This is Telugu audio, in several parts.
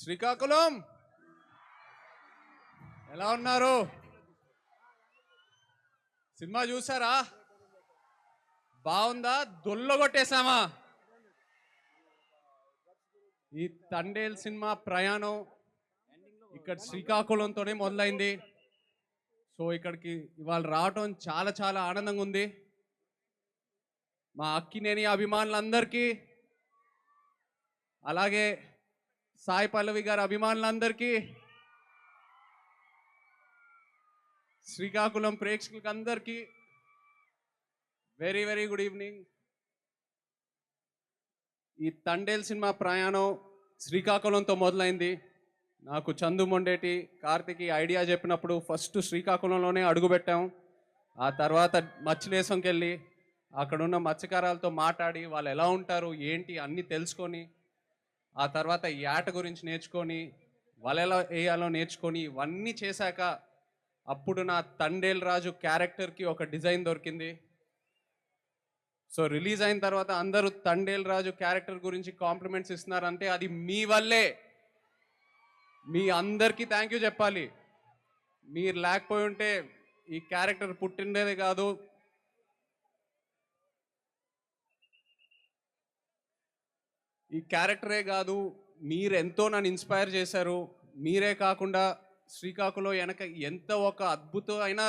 శ్రీకాకుళం ఎలా ఉన్నారు? సినిమా చూసారా? బాగుందా? దొల్లగొట్టేశామా? ఈ తండేల్ సినిమా ప్రయాణం ఇక్కడ శ్రీకాకుళంతోనే మొదలైంది. సో ఇక్కడికి ఇవాళ రావటం చాలా చాలా ఆనందంగా ఉంది. మా అక్కినేని అభిమానులందరికీ, అలాగే సాయి పల్లవి గారి అభిమానులందరికీ, శ్రీకాకుళం ప్రేక్షకులకి అందరికీ వెరీ వెరీ గుడ్ ఈవినింగ్. ఈ తండేల్ సినిమా ప్రయాణం శ్రీకాకుళంతో మొదలైంది. నాకు చందు మొండేటి, కార్తిక్ ఐడియా చెప్పినప్పుడు ఫస్ట్ శ్రీకాకుళంలోనే అడుగుపెట్టాం. ఆ తర్వాత మచ్చిలేసంకి వెళ్ళి అక్కడున్న మత్స్యకారులతో మాట్లాడి వాళ్ళు ఎలా ఉంటారు ఏంటి అన్నీ తెలుసుకొని, ఆ తర్వాత ఈ ఆట గురించి నేర్చుకొని, వాళ్ళు ఎలా వేయాలో నేర్చుకొని, ఇవన్నీ చేశాక అప్పుడు నా తండేల్ రాజు క్యారెక్టర్కి ఒక డిజైన్ దొరికింది. సో రిలీజ్ అయిన తర్వాత అందరూ తండేల్ రాజు క్యారెక్టర్ గురించి కాంప్లిమెంట్స్ ఇస్తున్నారంటే అది మీ వల్లే. మీ అందరికీ థ్యాంక్ యూ చెప్పాలి. మీరు లేకపోయి ఉంటే ఈ క్యారెక్టర్ పుట్టిండేదే కాదు. ఈ క్యారెక్టరే కాదు, మీరు ఎంతో నన్ను ఇన్స్పైర్ చేశారు. మీరే కాకుండా శ్రీకాకుళం వెనక ఎంత ఒక అద్భుతమైన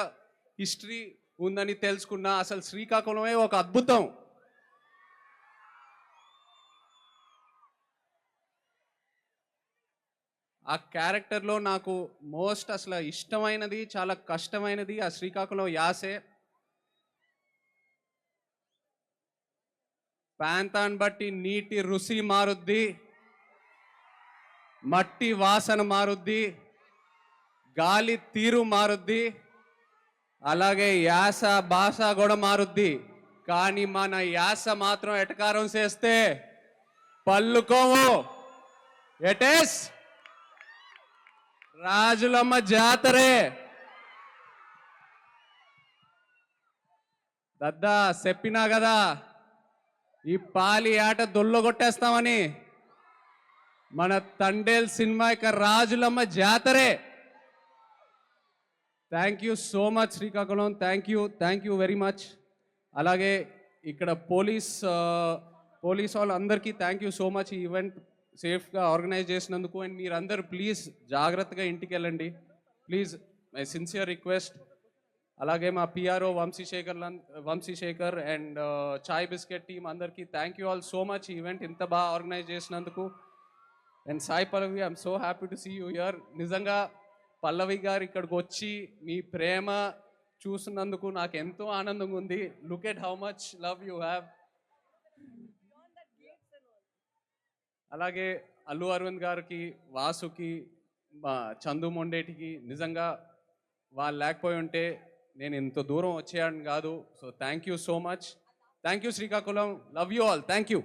హిస్టరీ ఉందని తెలుసుకున్నా. అసలు శ్రీకాకుళమే ఒక అద్భుతం. ఆ క్యారెక్టర్లో నాకు మోస్ట్ అసలు ఇష్టమైనది, చాలా కష్టమైనది ఆ శ్రీకాకుళం యాసే. ప్రాంతాన్ని బట్టి నీటి రుచి మారుద్ది, మట్టి వాసన మారుద్ది, గాలి తీరు మారుద్ది, అలాగే యాస భాష కూడా మారుద్ది. కానీ మన యాస మాత్రం ఎటకారం చేస్తే పల్లుకోవు. ఎటేస్ రాజులమ్మ జాతరే. దద్దా చెప్పినా కదా ఈ పాలి ఆట దొల్లగొట్టేస్తామని. మన తండేల్ సినిమా ఇక రాజులమ్మ జాతరే. Thank you so much Srikakulam. Thank you very much. అలాగే ఇక్కడ పోలీస్ వాళ్ళందరికీ థ్యాంక్ యూ సో మచ్. ఈ ఈవెంట్ సేఫ్గా ఆర్గనైజ్ చేసినందుకు. అండ్ మీరందరూ ప్లీజ్ జాగ్రత్తగా ఇంటికి వెళ్ళండి ప్లీజ్, మై సిన్సియర్ రిక్వెస్ట్. అలాగే మా PRO Vamshi Shekhar and Chai Biscuit team అందరికీ thank you all so much. ఈ ఈవెంట్ ఇంత బాగా ఆర్గనైజ్ చేసినందుకు. And Sai Pallavi, I'm so happy to see you here. నిజంగా పల్లవి గారు ఇక్కడికి వచ్చి మీ ప్రేమ చూసినందుకు నాకు ఎంతో ఆనందంగా ఉంది. Look at how much love you have. అలాగే అల్లు అరవింద్ గారికి, వాసుకి, చందు మొండేటికి నిజంగా వాళ్ళు లేకపోయి ఉంటే నేను ఇంత దూరం వచ్చేయాలని కాదు. So thank you so much. Thank you Srikakulam. Love you all. Thank you.